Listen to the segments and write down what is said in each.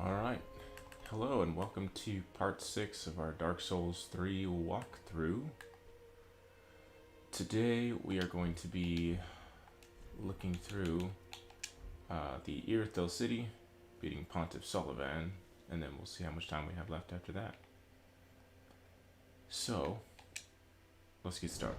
Alright, hello and welcome to part 6 of our Dark Souls 3 walkthrough. Today we are going to be looking through the Irithyll city, beating Pontiff Sulyvahn, and then we'll see how much time we have left after that. So, let's get started.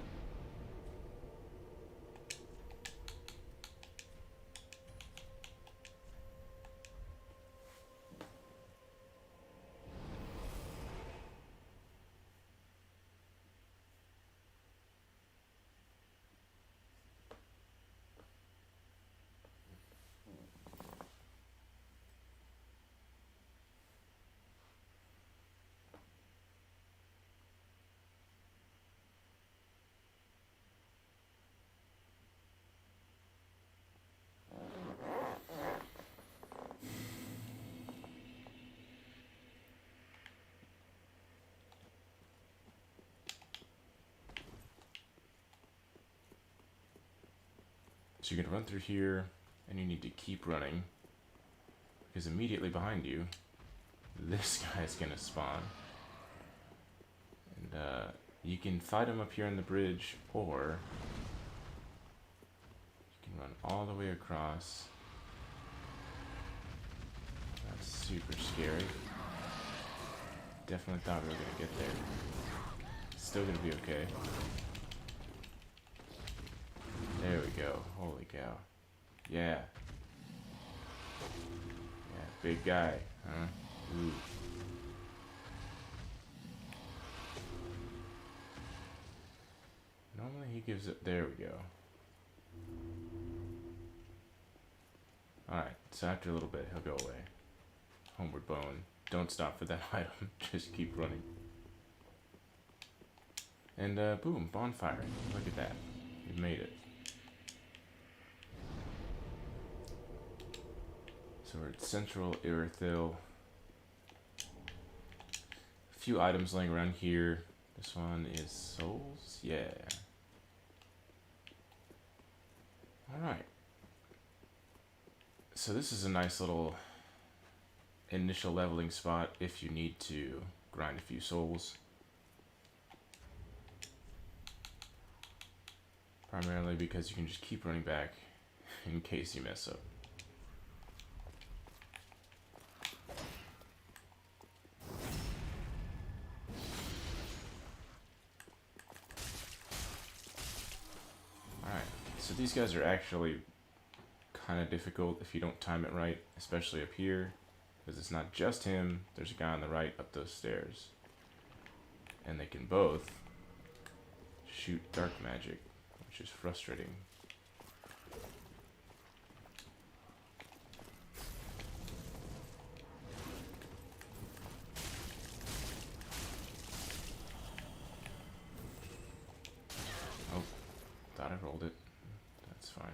So you're going to run through here, and you need to keep running, because immediately behind you, this guy's going to spawn. And you can fight him up here on the bridge, or you can run all the way across. That's super scary. Definitely thought we were going to get there. Still going to be okay. There we go. Holy cow. Yeah. Yeah, big guy, huh? Ooh. Normally he gives it. There we go. Alright, so after a little bit, he'll go away. Homeward bone. Don't stop for that item. Just keep running. And boom, bonfire. Look at that. You made it. So we're at Central Irithyll. A few items laying around here. This one is souls. Yeah. Alright. So this is a nice little initial leveling spot if you need to grind a few souls. Primarily because you can just keep running back in case you mess up. So these guys are actually kind of difficult if you don't time it right, especially up here, because it's not just him, there's a guy on the right up those stairs. And they can both shoot dark magic, which is frustrating. Oh, thought I rolled it. That's fine.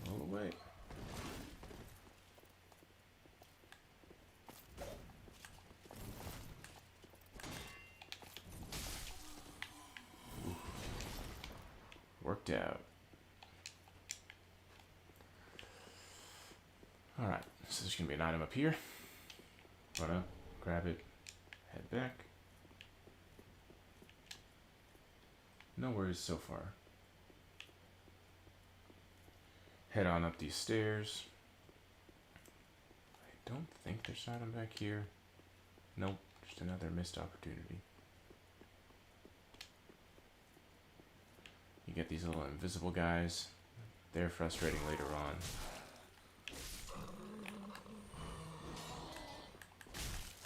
Roll away. Ooh. Worked out. Alright, so there's going to be an item up here. Run up, grab it, head back. No worries so far. Head on up these stairs. I don't think there's an item back here. Nope, just another missed opportunity. You get these little invisible guys. They're frustrating later on.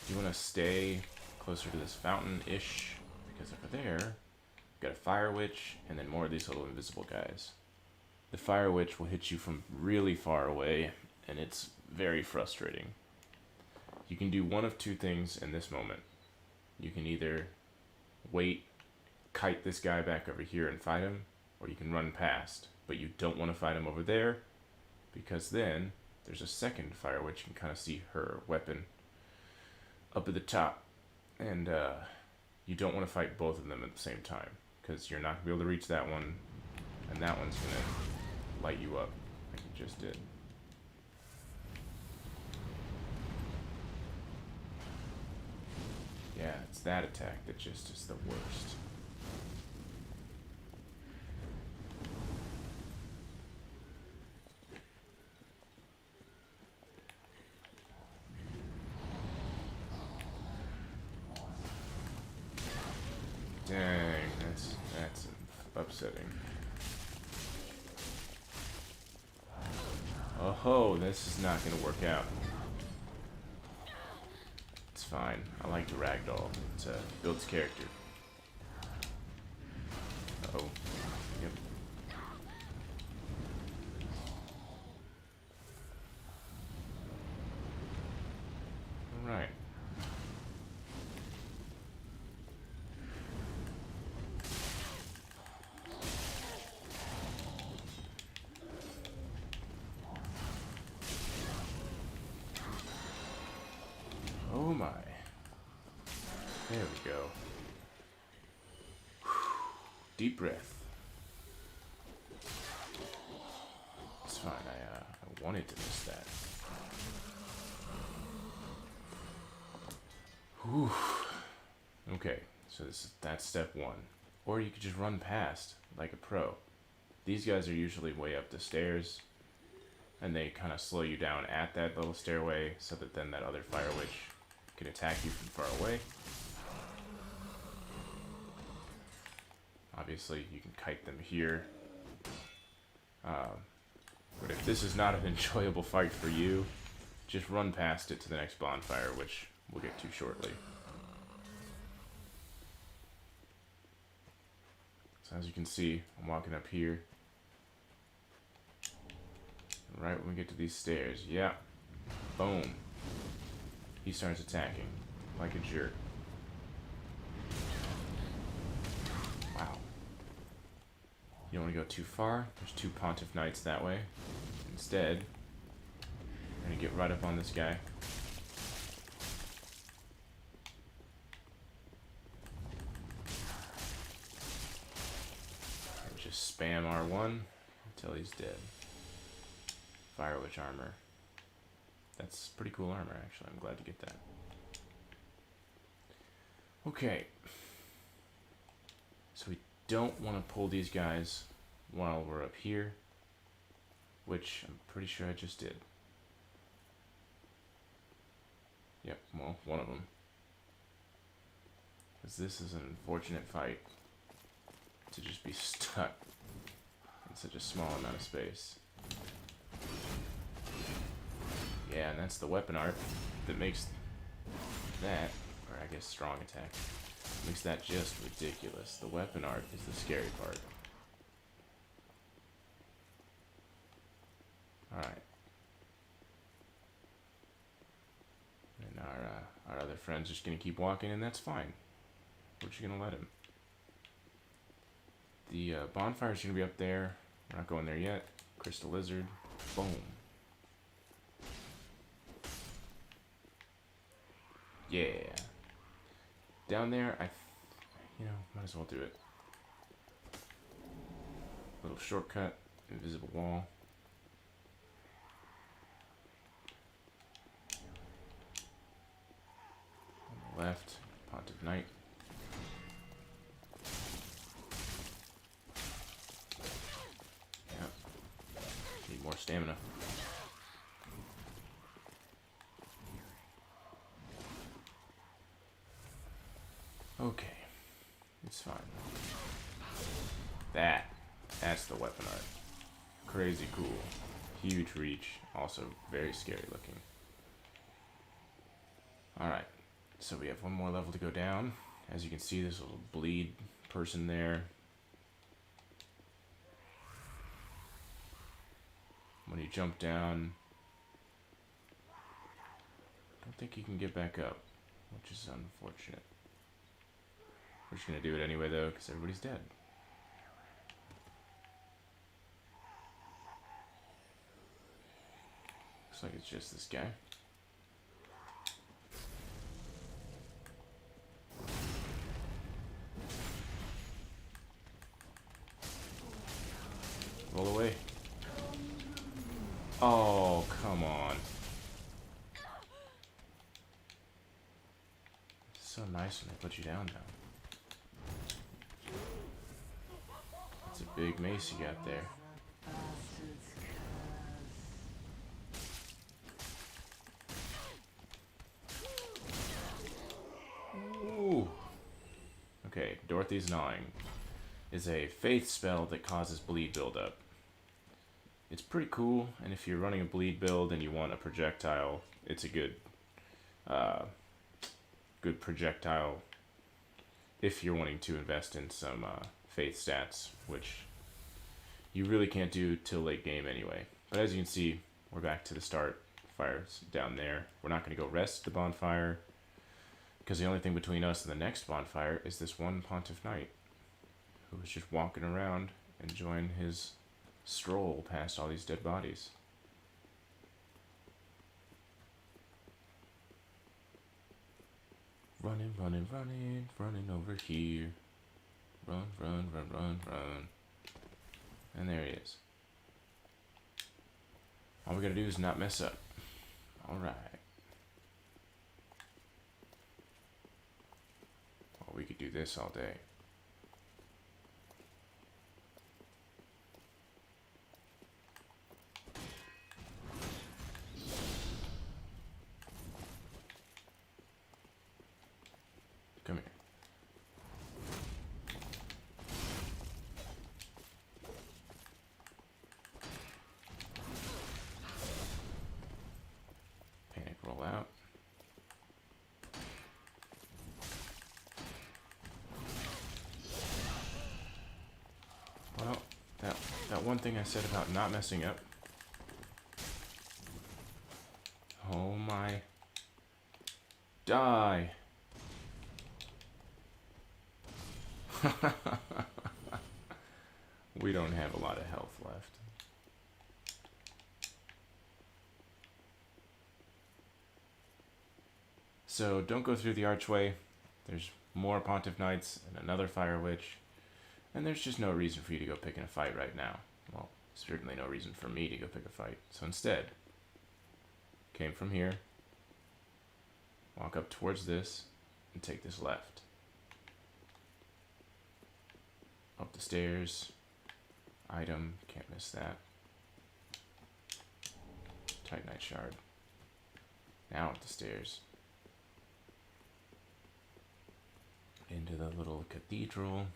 You want to stay closer to this fountain-ish, because over there, got a fire witch, and then more of these little invisible guys. The fire witch will hit you from really far away, and it's very frustrating. You can do one of two things in this moment. You can either wait, kite this guy back over here and fight him, or you can run past, but you don't want to fight him over there, because then there's a second fire witch. You can kind of see her weapon up at the top, and you don't want to fight both of them at the same time, because you're not going to be able to reach that one, and that one's going to light you up. I can it just did. Yeah, it's that attack that just is the worst. Dang, that's upsetting. Oh, this is not gonna work out. It's fine. I like the ragdoll. It builds character. Uh-oh. Yep. Alright. Oh my. There we go. Deep breath. It's fine. I wanted to miss that. Whew. Okay, so that's step one. Or you could just run past like a pro. These guys are usually way up the stairs, and they kind of slow you down at that little stairway so that then that other fire witch can attack you from far away. Obviously, you can kite them here. But if this is not an enjoyable fight for you, just run past it to the next bonfire, which we'll get to shortly. So as you can see, I'm walking up here. Right when we get to these stairs, yeah, boom. He starts attacking like a jerk. Wow. You don't want to go too far. There's 2 Pontiff Knights that way. Instead, we're going to get right up on this guy. And just spam R1 until he's dead. Fire Witch armor. That's pretty cool armor, actually. I'm glad to get that. Okay. So we don't want to pull these guys while we're up here, which I'm pretty sure I just did. Yep, well, one of them. Because this is an unfortunate fight to just be stuck in such a small amount of space. Yeah, and that's the weapon art that makes that, or I guess strong attack, makes that just ridiculous. The weapon art is the scary part. Alright. And our other friend's just gonna keep walking, and that's fine. We're just gonna let him. The bonfire's gonna be up there. We're not going there yet. Crystal Lizard. Boom. Yeah. Down there, might as well do it. Little shortcut, invisible wall. On the left, Pontiff Knight. Yep. Need more stamina. Okay, it's fine. That's the weapon art. Crazy cool. Huge reach, also very scary looking. Alright, so we have one more level to go down. As you can see, this little bleed person there. When you jump down, I don't think you can get back up, which is unfortunate. We're just gonna do it anyway though, because everybody's dead. Looks like it's just this guy. Roll away. Oh, come on. It's so nice when they put you down, though. It's a big mace you got there. Ooh. Okay, Dorothy's Gnawing is a faith spell that causes bleed buildup. It's pretty cool, and if you're running a bleed build and you want a projectile, it's a good projectile if you're wanting to invest in some faith stats, which you really can't do till late game anyway. But as you can see, we're back to the start. Fire's down there. We're not going to go rest at the bonfire, because the only thing between us and the next bonfire is this one Pontiff Knight, who was just walking around enjoying his stroll past all these dead bodies. Running, running, running, running over here. Run, run, run, run, run. And there he is. All we gotta do is not mess up. Alright. Well, we could do this all day. Come here. Panic roll out. Well, that one thing I said about not messing up. Oh my. Die. We don't have a lot of health left. So don't go through the archway. There's more Pontiff Knights and another Fire Witch. And there's just no reason for you to go picking a fight right now. Well, certainly no reason for me to go pick a fight. So instead, came from here, walk up towards this, and take this left. Up the stairs, item, can't miss that. Titanite shard. Now up the stairs. Into the little cathedral.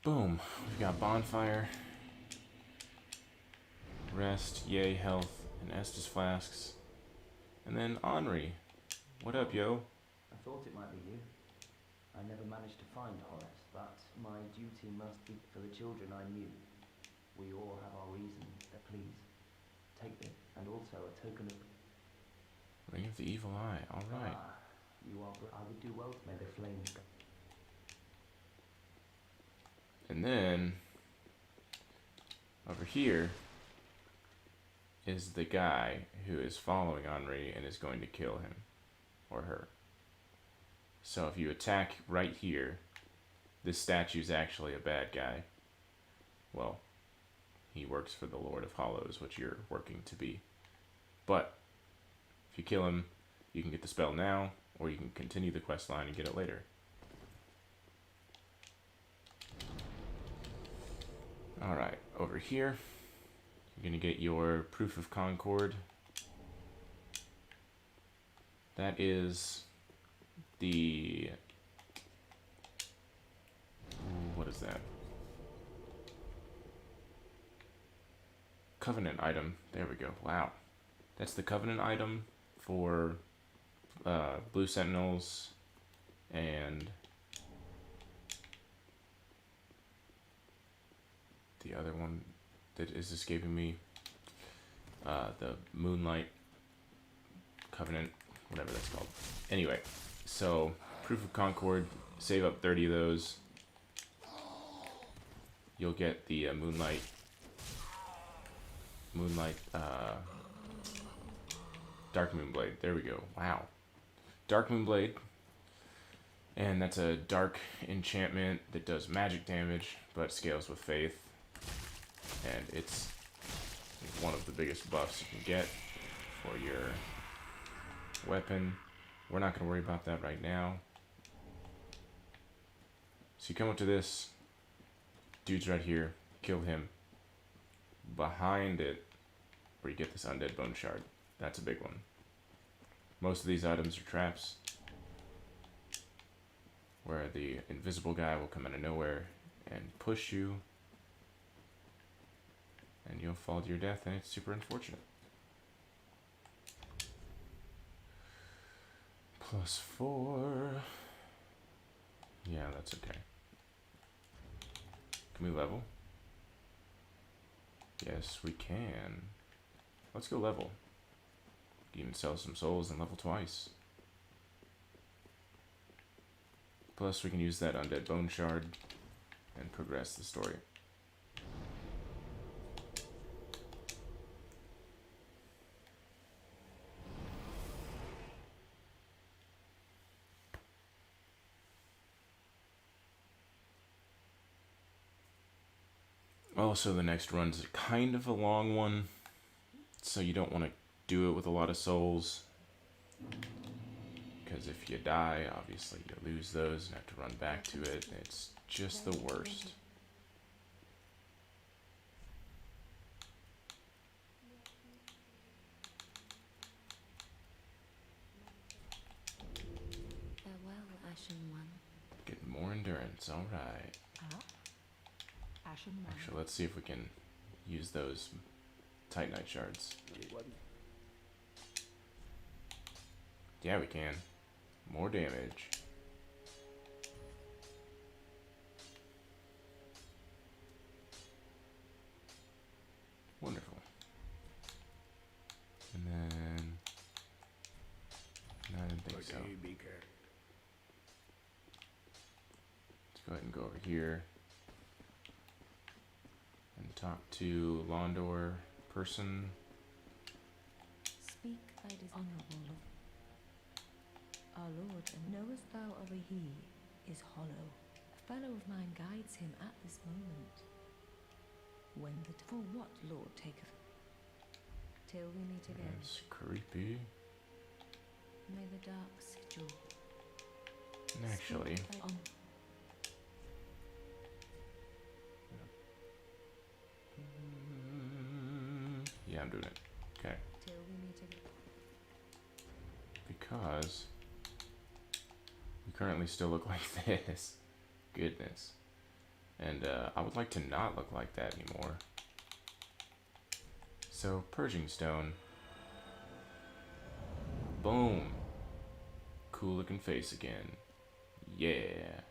Boom, we've got bonfire. Rest, yay, health, and Estus flasks. And then Henri. What up, yo? I thought it might be you. I never managed to find Horace, but my duty must be for the children I knew. We all have our reasons, please. Take this, and also a token of... Ring of the Evil Eye, alright. Ah, you are... I would do well to make the flames go. And then, over here, is the guy who is following Henri and is going to kill him. Or her. So if you attack right here, this statue's actually a bad guy. Well, he works for the Lord of Hollows, which you're working to be. But if you kill him, you can get the spell now, or you can continue the quest line and get it later. Alright, over here, you're going to get your Proof of Concord. That is the... what is that? Covenant item. There we go. Wow. That's the Covenant item for Blue Sentinels and the other one that is escaping me. The Moonlight Covenant, whatever that's called. Anyway, so Proof of Concord, save up 30 of those. You'll get the Moonlight, Dark Moon Blade. There we go. Wow. Dark Moon Blade And that's a dark enchantment that does magic damage, but scales with faith. And it's one of the biggest buffs you can get for your weapon. We're not going to worry about that right now. So you come up to this. Dude's right here. Kill him. Behind it, where you get this undead bone shard. That's a big one. Most of these items are traps, where the invisible guy will come out of nowhere and push you, and you'll fall to your death, and it's super unfortunate. +4. Yeah, that's okay. Can we level? Yes, we can. Let's go level. Even sell some souls and level twice. Plus, we can use that undead bone shard and progress the story. Also, the next run's kind of a long one, so you don't want to do it with a lot of souls, because if you die, obviously you lose those and have to run back to it. It's just the worst. Farewell, Ashen One. Getting more endurance, alright. Ashen One. Actually, let's see if we can use those Titanite shards. Yeah, we can. More damage. Wonderful. And then... No, I didn't think so. Let's go ahead and go over here and talk to Londor person. Speak thy dishonorable. Our Lord, and knowest thou of a he is hollow. A fellow of mine guides him at this moment. When the for what Lord taketh? Till we meet again. That's creepy. May the dark sigil. And actually, speak thy on. yeah, I'm doing it. Okay. Till we meet again. Because we currently still look like this. Goodness. And I would like to not look like that anymore. So, Purging Stone. Boom. Cool looking face again. Yeah.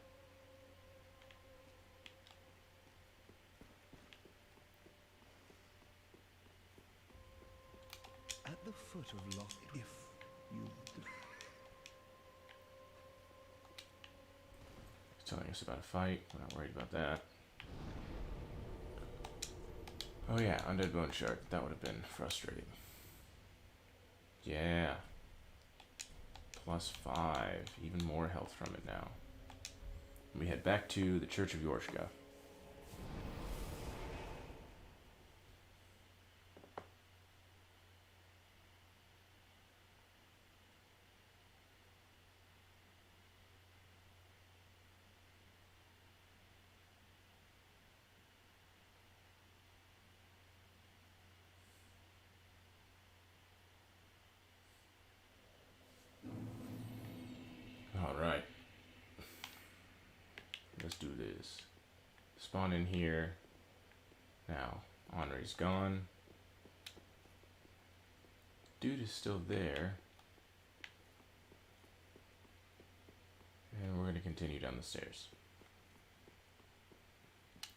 At the foot of Loch, if you... It's telling us about a fight. We're not worried about that. Oh yeah, Undead Bone Shard. That would have been frustrating. Yeah. +5. Even more health from it now. We head back to the Church of Yorshka. Alright. Let's do this. Spawn in here. Now, Henri's gone. Dude is still there. And we're going to continue down the stairs.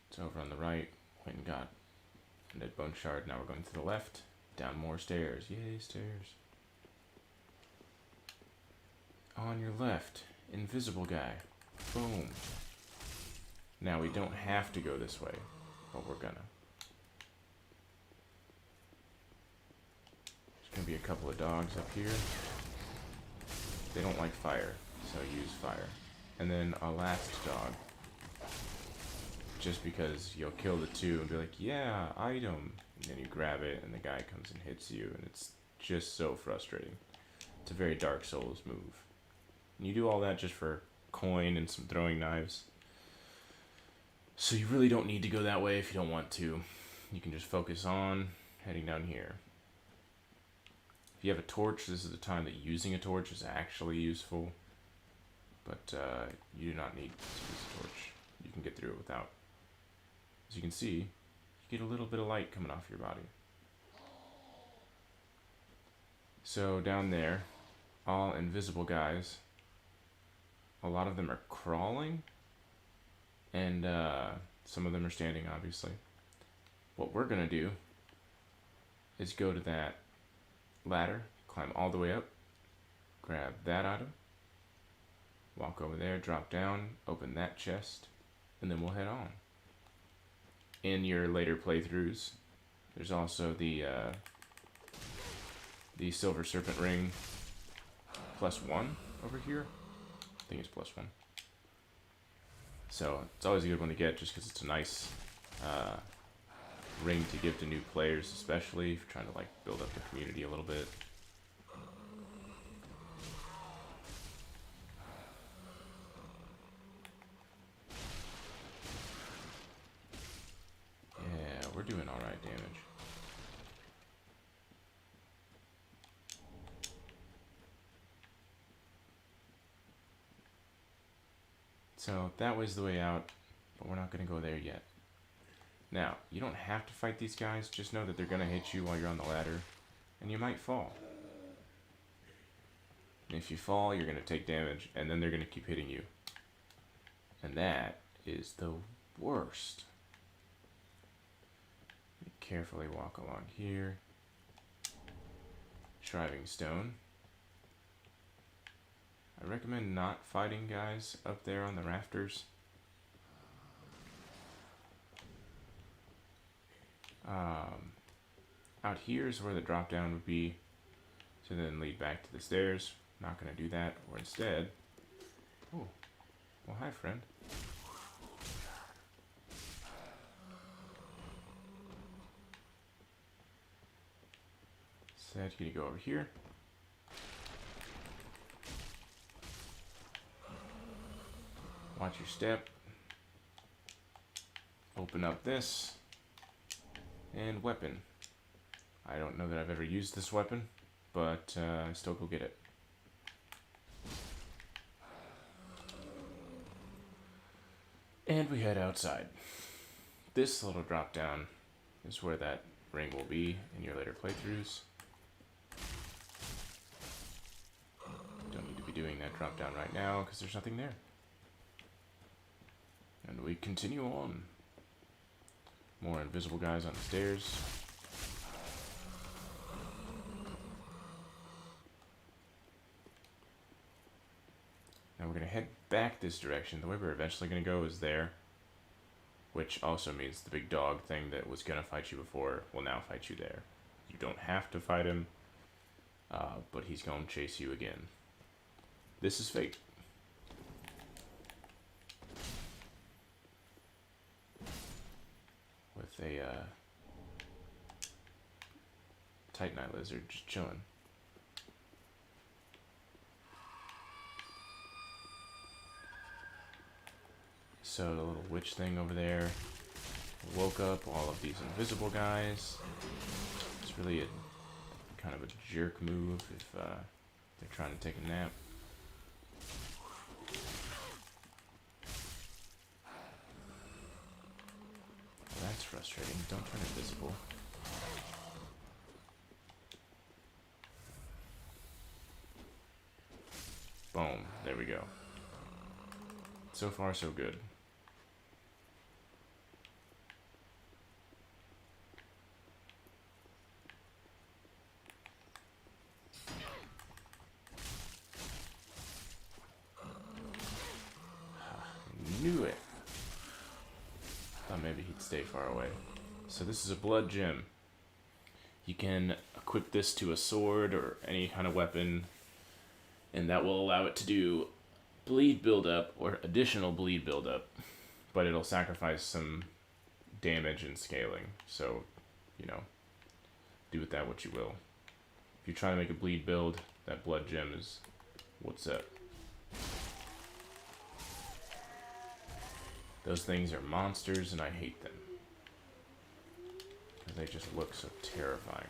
It's over on the right. Went and got Undead Bone Shard. Now we're going to the left. Down more stairs. Yay, stairs. On your left, invisible guy. Boom. Now we don't have to go this way, but we're gonna. There's gonna be a couple of dogs up here. They don't like fire, so use fire. and then a last dog. Just because you'll kill the two and be like, yeah, item. And then you grab it and the guy comes and hits you, and it's just so frustrating. It's a very Dark Souls move. And you do all that just for coin and some throwing knives. So you really don't need to go that way if you don't want to. You can just focus on heading down here. If you have a torch, this is the time that using a torch is actually useful. But you do not need to use a torch. You can get through it without. As you can see, you get a little bit of light coming off your body. So down there, all invisible guys. A lot of them are crawling, and some of them are standing, obviously. What we're gonna do is go to that ladder, climb all the way up, grab that item, walk over there, drop down, open that chest, and then we'll head on. In your later playthroughs, there's also the Silver Serpent Ring +1 over here. I think it's +1. So it's always a good one to get just because it's a nice ring to give to new players, especially if you're trying to like build up the community a little bit. Yeah, we're doing alright damage. So that was the way out, but we're not going to go there yet. Now, you don't have to fight these guys, just know that they're going to hit you while you're on the ladder, and you might fall. And if you fall, you're going to take damage, and then they're going to keep hitting you. And that is the worst. Carefully walk along here. Shriving Stone. I recommend not fighting guys up there on the rafters. Out here is where the drop down would be, to then lead back to the stairs. Not going to do that, or instead... Oh, well hi friend. Instead, you're going to go over here. Watch your step. Open up this. And weapon. I don't know that I've ever used this weapon, but still go get it. And we head outside. This little drop down is where that ring will be in your later playthroughs. Don't need to be doing that drop down right now because there's nothing there. And we continue on. More invisible guys on the stairs. Now we're going to head back this direction. The way we're eventually going to go is there. Which also means the big dog thing that was going to fight you before will now fight you there. You don't have to fight him, but he's going to chase you again. This is fate. With a Titanite lizard just chilling. So the little witch thing over there woke up all of these invisible guys. It's really a kind of a jerk move if they're trying to take a nap. That's frustrating. Don't turn invisible. Boom. There we go. So far, so good. Knew it. Thought maybe he'd stay far away. So this is a blood gem. You can equip this to a sword or any kind of weapon, and that will allow it to do bleed buildup or additional bleed buildup, but it'll sacrifice some damage and scaling. So, you know, do with that what you will. If you try to make a bleed build, that blood gem is what's up. Those things are monsters and I hate them. Because they just look so terrifying.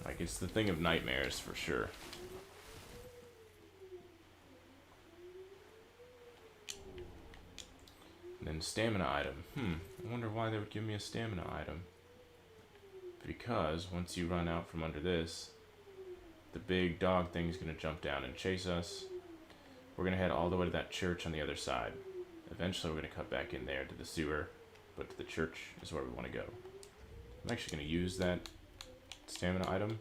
Like, it's the thing of nightmares for sure. And then stamina item. I wonder why they would give me a stamina item. Because once you run out from under this, the big dog thing's gonna jump down and chase us. We're gonna head all the way to that church on the other side. Eventually we're gonna cut back in there to the sewer, but to the church is where we want to go. I'm actually gonna use that stamina item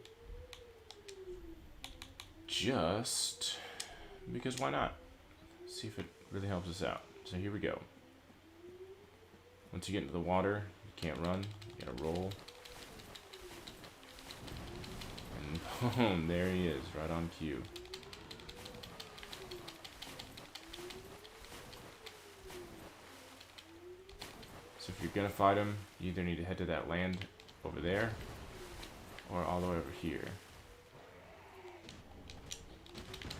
just because why not? See if it really helps us out. So here we go. Once you get into the water, you can't run, you gotta roll. And boom, there he is, right on cue. So if you're gonna fight him, you either need to head to that land over there, or all the way over here.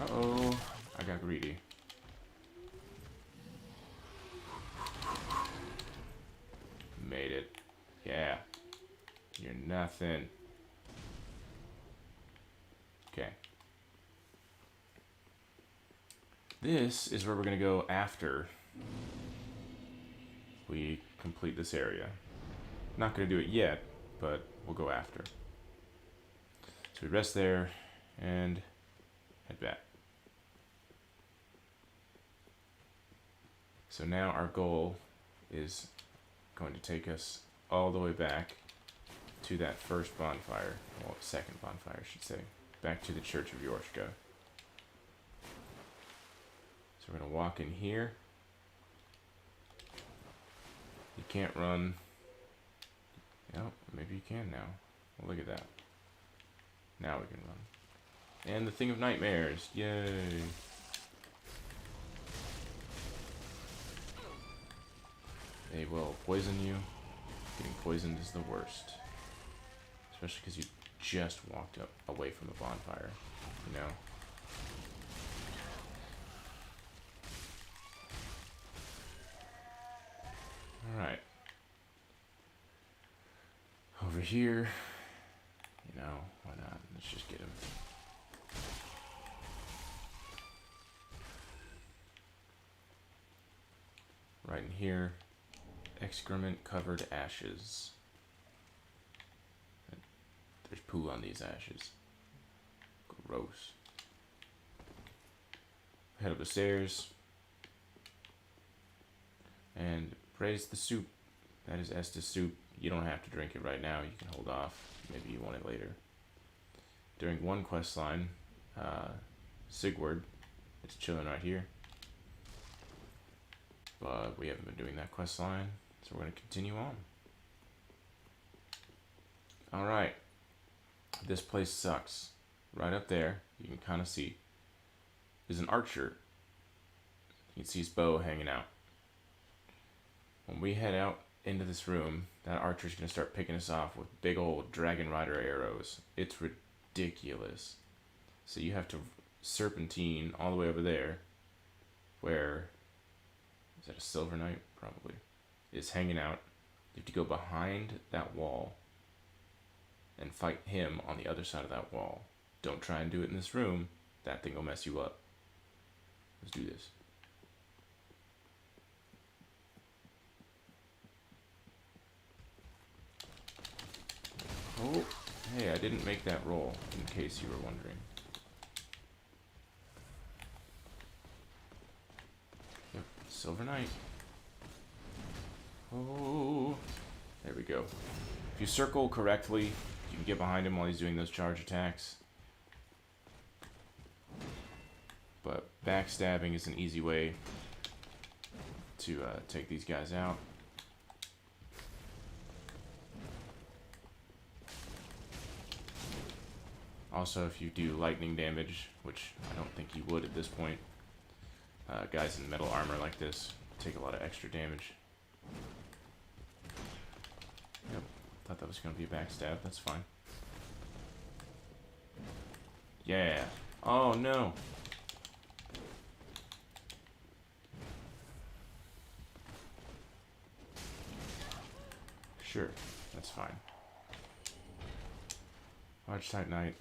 Uh-oh, I got greedy. Made it. Yeah. You're nothing. Okay. This is where we're gonna go after we complete this area. Not gonna do it yet, but we'll go after. So we rest there and head back. So now our goal is going to take us all the way back to that first bonfire, well, second bonfire, I should say, back to the Church of Yorshka. So we're going to walk in here. You can't run. Oh, maybe you can now. Well, look at that. Now we can run. And the Thing of Nightmares. Yay. They will poison you. Getting poisoned is the worst. Especially because you just walked up away from the bonfire. You know? Alright. Over here. You know, why not? Let's just get him. Right in here. Excrement covered ashes. There's poo on these ashes. Gross. Head up the stairs. And praise the soup. That is Estes soup. You don't have to drink it right now. You can hold off. Maybe you want it later. During one quest line, Sigurd is chilling right here. But we haven't been doing that quest line, so we're going to continue on. Alright. This place sucks. Right up there, you can kind of see, is an archer. You can see his bow hanging out. When we head out into this room, that archer's going to start picking us off with big old Dragon Rider arrows. It's ridiculous. So you have to serpentine all the way over there, where, is that a Silver Knight? Probably. Is hanging out. You have to go behind that wall and fight him on the other side of that wall. Don't try and do it in this room. That thing will mess you up. Let's do this. Oh, hey, I didn't make that roll, in case you were wondering. Yep, Silver Knight. Oh, there we go. If you circle correctly, you can get behind him while he's doing those charge attacks. But backstabbing is an easy way to take these guys out. Also, if you do lightning damage, which I don't think you would at this point, guys in metal armor like this take a lot of extra damage. Yep, thought that was going to be a backstab. That's fine. Yeah. Oh, no. Sure, that's fine. Large Titanite.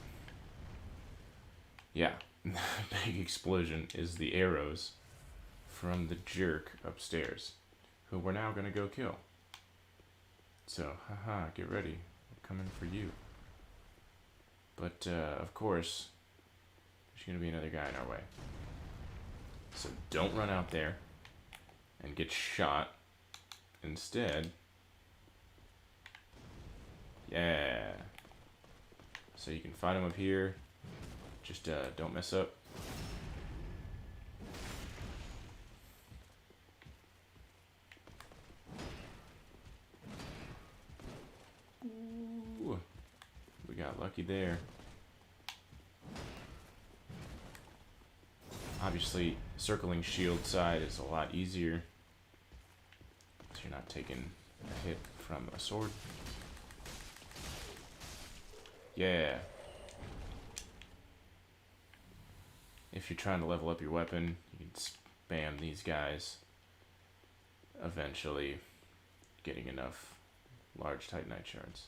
Yeah, big explosion is the arrows from the jerk upstairs, who we're now gonna go kill. So, haha, get ready. I'm coming for you. But, of course, there's gonna be another guy in our way. So don't run out there and get shot. Instead, yeah. So you can fight him up here. Just don't mess up. Ooh, we got lucky there. Obviously, circling shield side is a lot easier, so you're not taking a hit from a sword. Yeah. If you're trying to level up your weapon, you can spam these guys. Eventually, getting enough large Titanite shards.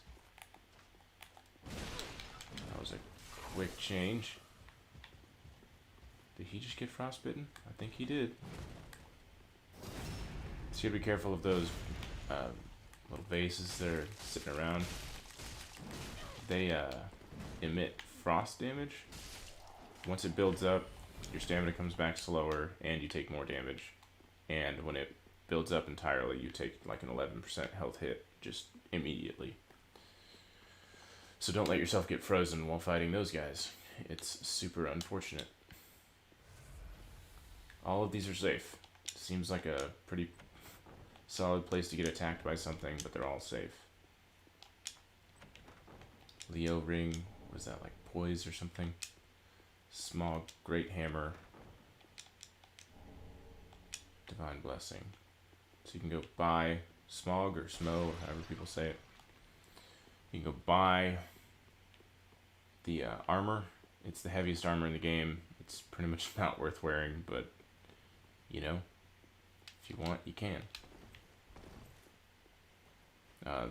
That was a quick change. Did he just get frostbitten? I think he did. So you gotta be careful of those little vases that are sitting around. They emit frost damage. Once it builds up, your stamina comes back slower and you take more damage. And when it builds up entirely, you take like an 11% health hit just immediately. So don't let yourself get frozen while fighting those guys. It's super unfortunate. All of these are safe. Seems like a pretty solid place to get attacked by something, but they're all safe. Leo ring, what is that, like poise or something? Smog, great hammer. Divine blessing. So you can go buy smog or smo, or however people say it. You can go buy the armor. It's the heaviest armor in the game. It's pretty much not worth wearing, but you know, if you want, you can.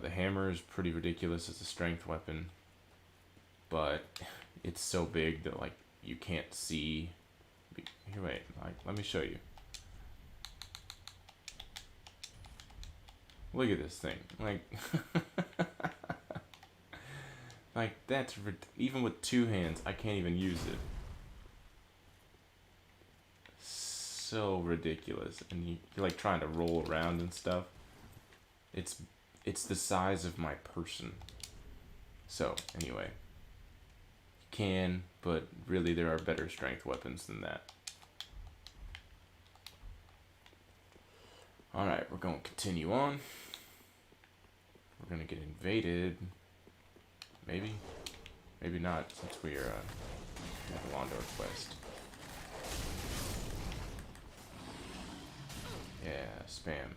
The hammer is pretty ridiculous as a strength weapon, but it's so big that like you can't see. Here, wait, like let me show you. Look at this thing, like, like that's even with two hands, I can't even use it. So ridiculous, and you're like trying to roll around and stuff. It's the size of my person. So anyway, you can, but really there are better strength weapons than that. All right, we're going to continue on. We're going to get invaded. Maybe, maybe not, since we are at the Londor quest. Yeah, spam.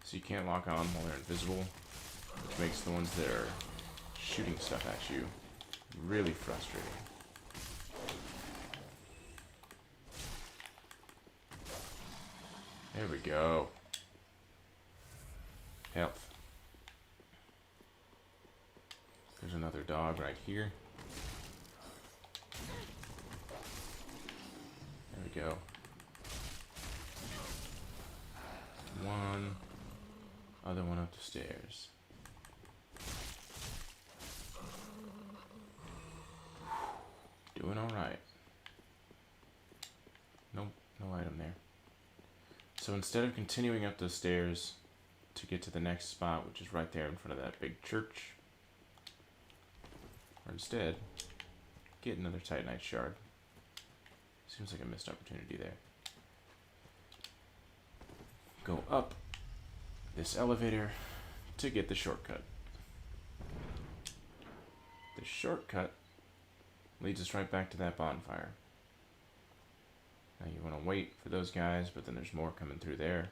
So you can't lock on while they're invisible, which makes the ones that are shooting stuff at you really frustrating. There we go. Health. There's another dog right here. There we go. One. Other one up the stairs. Doing alright. Nope, no item there. So instead of continuing up the stairs to get to the next spot, which is right there in front of that big church, or instead, get another Titanite shard. Seems like a missed opportunity there. Go up this elevator to get the shortcut. The shortcut leads us right back to that bonfire. Now you want to wait for those guys, but then there's more coming through there.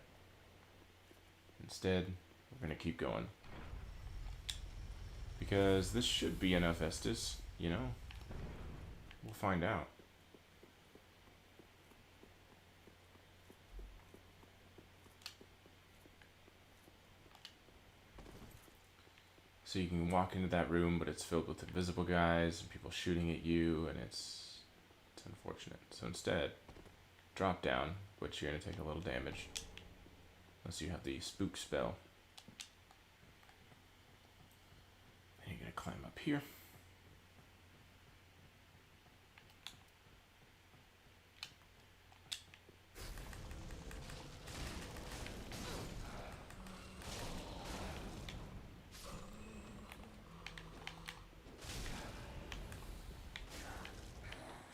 Instead, we're going to keep going. Because this should be enough Estus, you know? We'll find out. So you can walk into that room, but it's filled with invisible guys and people shooting at you, and it's unfortunate. So instead, drop down, which you're going to take a little damage. Unless you have the spook spell. And you're going to climb up here.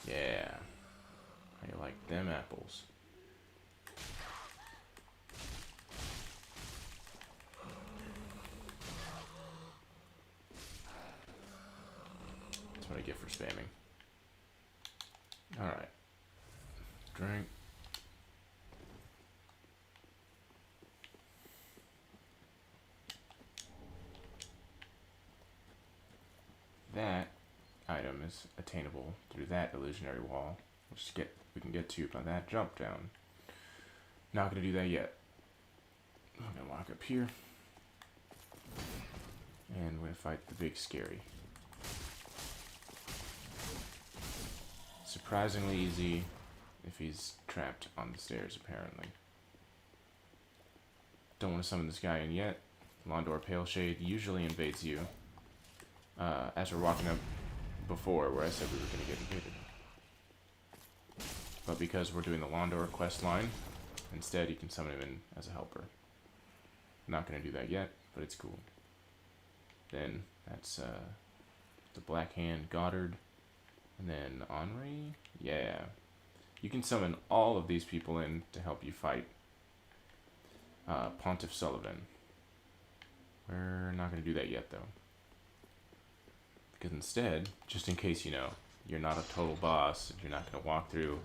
Yeah. How you like them apples? That's what I get for spamming. Alright. Drink. That item is attainable through that illusionary wall, which we can get to by that jump down. Not gonna do that yet. I'm gonna walk up here, and we're gonna fight the big scary. Surprisingly easy if he's trapped on the stairs, apparently. Don't want to summon this guy in yet. Londor Paleshade usually invades you. As we're walking up before, where I said we were going to get invaded. But because we're doing the Londor quest line, instead you can summon him in as a helper. Not going to do that yet, but it's cool. Then that's the Black Hand Goddard, and then Henri. Yeah, you can summon all of these people in to help you fight Pontiff Sulyvahn. We're not going to do that yet, though. Because instead, just in case you know, you're not a total boss, you're not going to walk through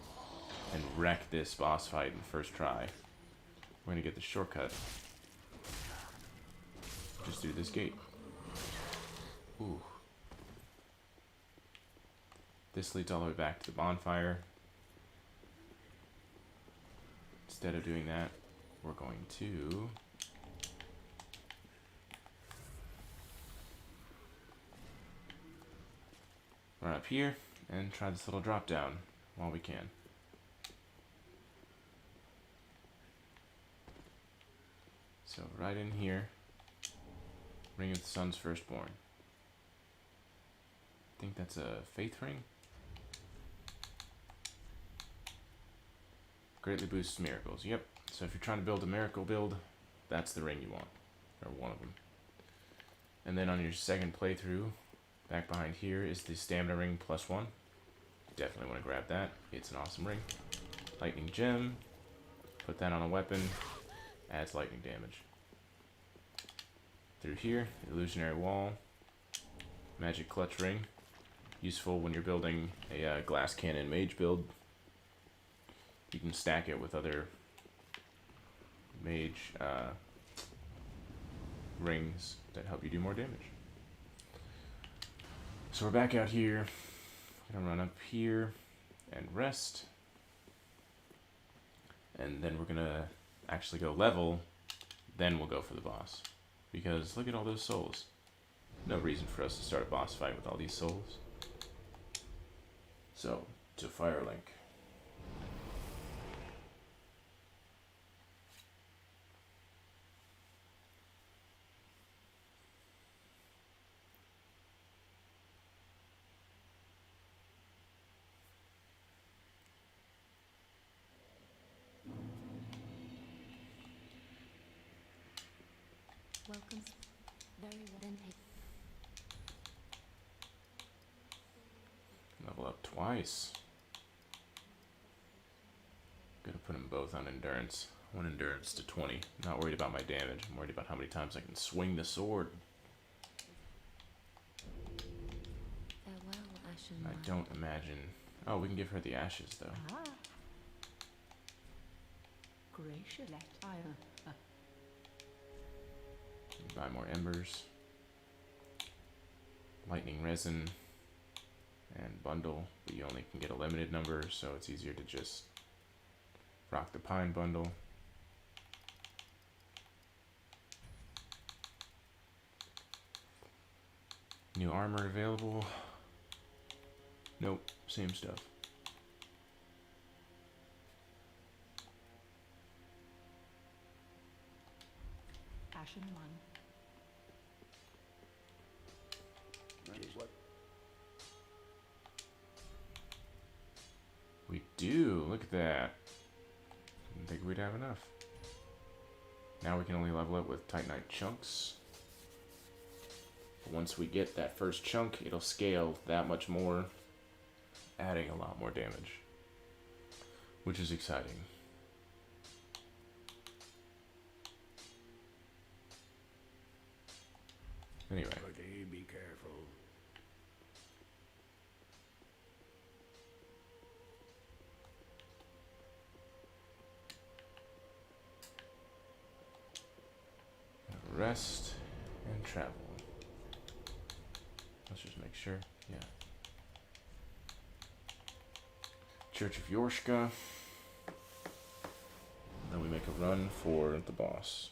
and wreck this boss fight in the first try. We're going to get the shortcut just through this gate. Ooh. This leads all the way back to the bonfire. Instead of doing that, we're going to run up here and try this little drop down while we can. So right in here, Ring of the Sun's Firstborn. I think that's a Faith Ring. Greatly boosts miracles. Yep. So if you're trying to build a miracle build, that's the ring you want, or one of them. And then on your second playthrough, back behind here is the stamina ring +1. Definitely want to grab that. It's an awesome ring. Lightning gem. Put that on a weapon. Adds lightning damage. Through here, illusionary wall. Magic clutch ring. Useful when you're building a glass cannon mage build. You can stack it with other mage rings that help you do more damage. So we're back out here. We're gonna run up here and rest. And then we're gonna actually go level, then we'll go for the boss. Because look at all those souls. No reason for us to start a boss fight with all these souls. So, to Firelink. Welcome. Very well. Then take. Level up twice. Gonna put them both on endurance. 1 endurance to 20. Not worried about my damage. I'm worried about how many times I can swing the sword. Farewell, Ashen I One. don't imagine... Oh, we can give her the ashes, though. Ah. Gracious. Let iron. Buy more embers. Lightning resin. And bundle. But you only can get a limited number, so it's easier to just rock the pine bundle. New armor available. Nope, same stuff. Ashen One. What? We do, look at that. Didn't think we'd have enough. Now we can only level up with Titanite chunks. But once we get that first chunk, it'll scale that much more, adding a lot more damage, which is exciting. Anyway. Be careful. Rest and travel. Let's just make sure. Yeah. Church of Yorshka. Then we make a run for the boss.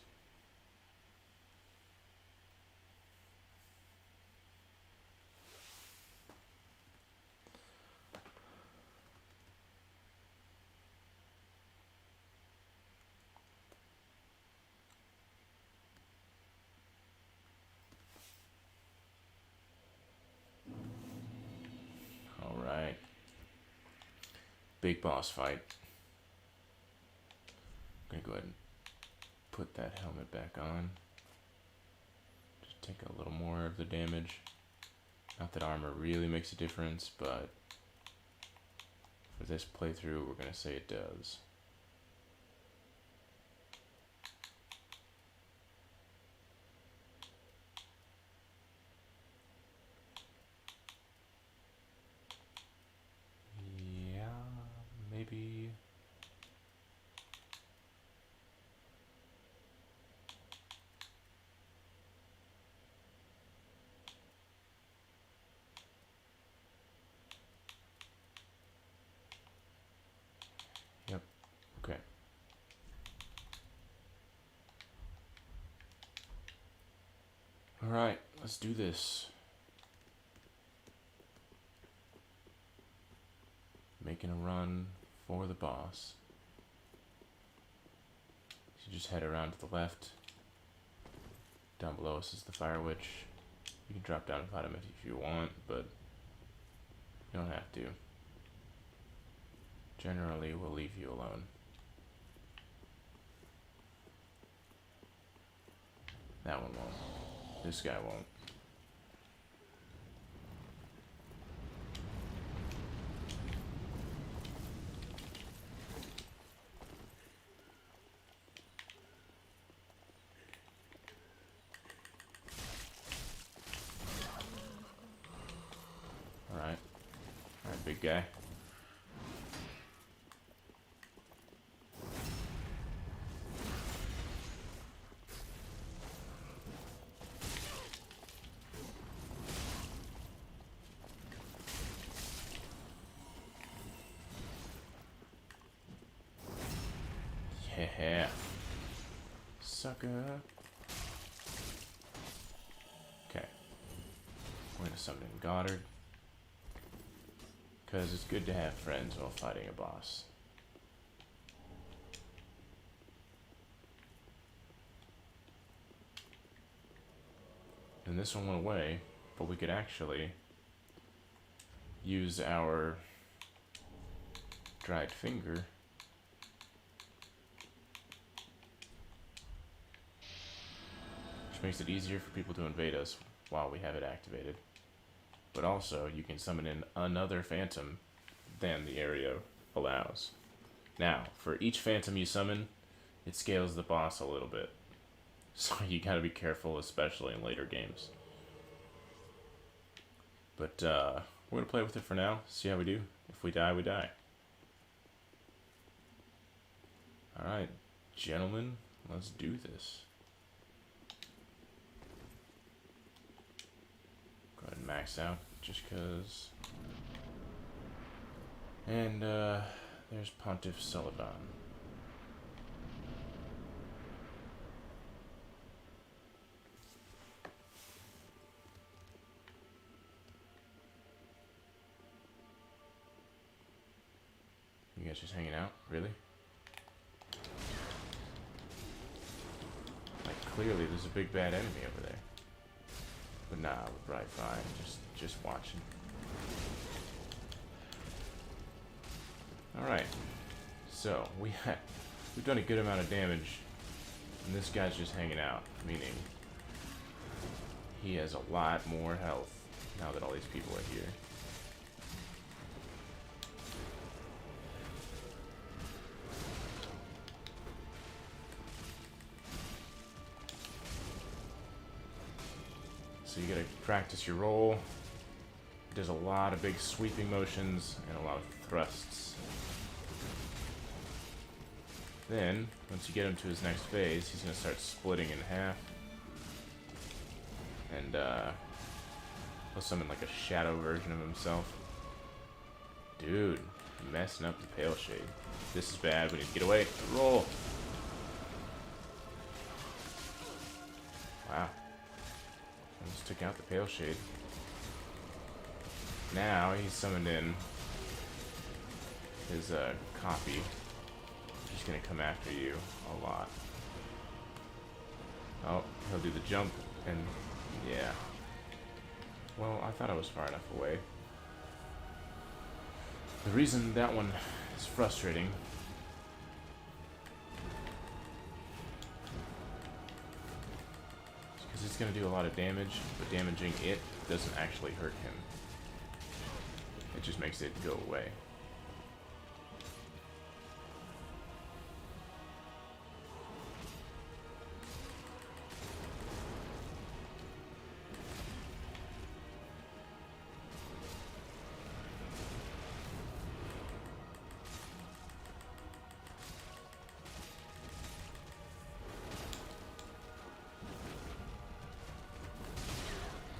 Alright. Big boss fight. I'm gonna go ahead and put that helmet back on. Just take a little more of the damage. Not that armor really makes a difference, but for this playthrough, we're gonna say it does. Yeah, maybe. Yep, okay. Alright, let's do this. Making a run for the boss. So just head around to the left. Down below us is the Fire Witch. You can drop down and fight him if you want, but you don't have to. Generally, we'll leave you alone. That one won't. This guy won't. Alright. Alright, big guy. Yeah. Sucker. Okay. We're gonna summon in Goddard. Because it's good to have friends while fighting a boss. And this one went away, but we could actually use our dried finger which makes it easier for people to invade us while we have it activated. But also, you can summon in another phantom than the area allows. Now, for each phantom you summon, it scales the boss a little bit. So you gotta be careful, especially in later games. But we're gonna play with it for now, see how we do. If we die, we die. Alright, gentlemen, let's do this. Go ahead and max out, just cause. And there's Pontiff Sulyvahn. You guys just hanging out? Really? Like, clearly there's a big bad enemy over there. But nah, we're right fine. Just watching. Alright. So, we've done a good amount of damage. And this guy's just hanging out. Meaning, he has a lot more health now that all these people are here. So you gotta practice your roll. There's a lot of big sweeping motions and a lot of thrusts. Then, once you get him to his next phase, he's gonna start splitting in half. And he'll summon like a shadow version of himself. Dude, messing up the Pale Shade. This is bad, we need to get away. Roll! Wow. Almost took out the Pale Shade. Now he's summoned in his copy. He's gonna come after you a lot. Oh, he'll do the jump, and yeah. Well, I thought I was far enough away. The reason that one is frustrating is because it's gonna do a lot of damage, but damaging it doesn't actually hurt him. It just makes it go away.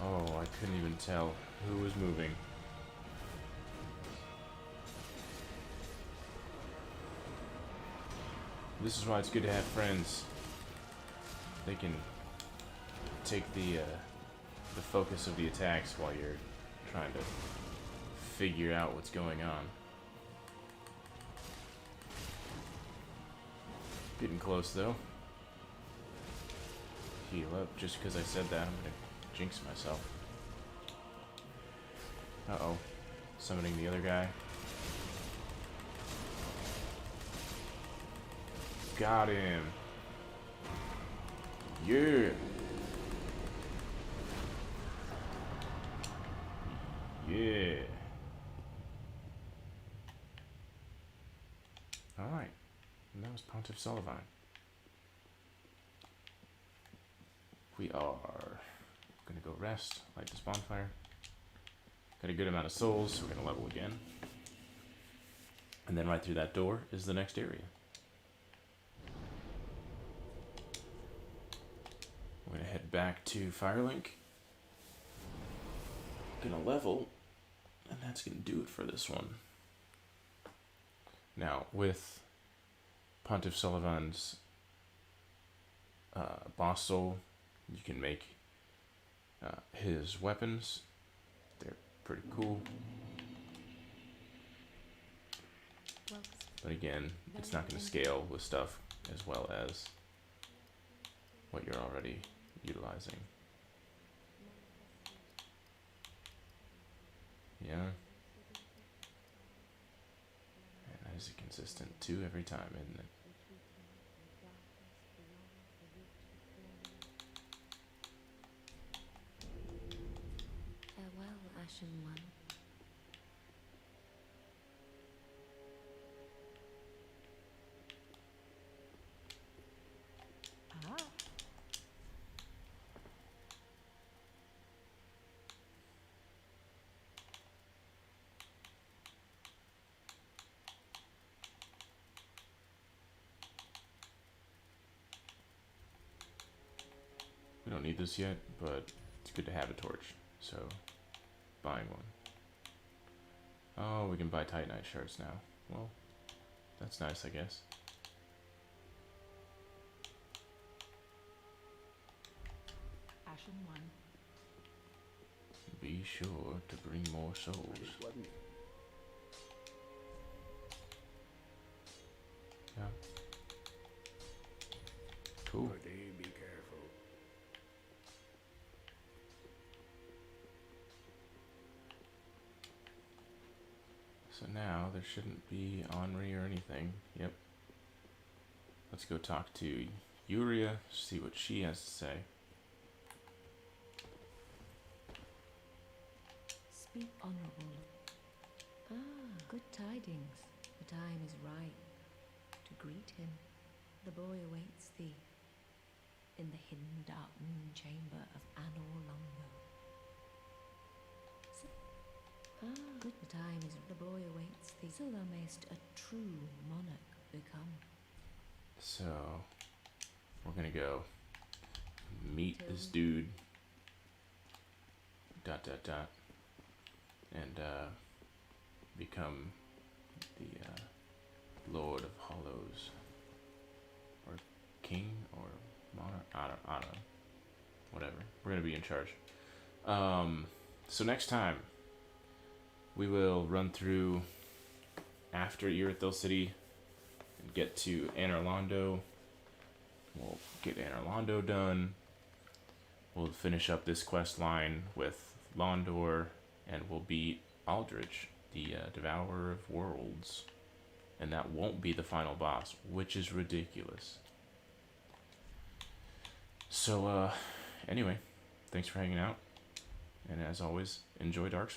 Oh, I couldn't even tell who was moving. This is why it's good to have friends. They can take the focus of the attacks while you're trying to figure out what's going on. Getting close though. Heal up. Just because I said that, I'm gonna jinx myself. Uh-oh. Summoning the other guy. Got him. Yeah. Yeah. Alright. And that was Pontiff Sulyvahn. We are gonna go rest, light this bonfire. Got a good amount of souls, so we're gonna level again. And then right through that door is the next area. We're gonna head back to Firelink. Gonna level, and that's gonna do it for this one. Now, with Pontiff Sulyvahn's boss soul, you can make his weapons. They're pretty cool. But again, it's not going to scale with stuff as well as what you're already utilizing. Yeah. And that is a consistent 2 every time, isn't it? Farewell, Ashen One. don't need this yet, but it's good to have a torch. So, buying one. Oh, we can buy Titanite shards now. Well, that's nice, I guess. Ashen 1. Be sure to bring more souls. Nice, wasn't it? Yeah. Cool. But they be careful. So now there shouldn't be Henri or anything. Yep. Let's go talk to Yuria, see what she has to say. Speak, honorable. Ah, good tidings. The time is ripe to greet him. The boy awaits thee in the hidden dark moon chamber of Anor Londo. Good time is the boy awaits thee, so thou mayst a true monarch become. So we're gonna go meet this dude. ... And become the Lord of Hollows, or King, or Monarch. I don't know. Whatever. We're gonna be in charge. So next time we will run through after Irithyll City and get to Anor Londo. We'll get Anor Londo done. We'll finish up this quest line with Londor, and we'll beat Aldrich, the Devourer of Worlds. And that won't be the final boss, which is ridiculous. So, anyway, thanks for hanging out. And as always, enjoy Dark Souls.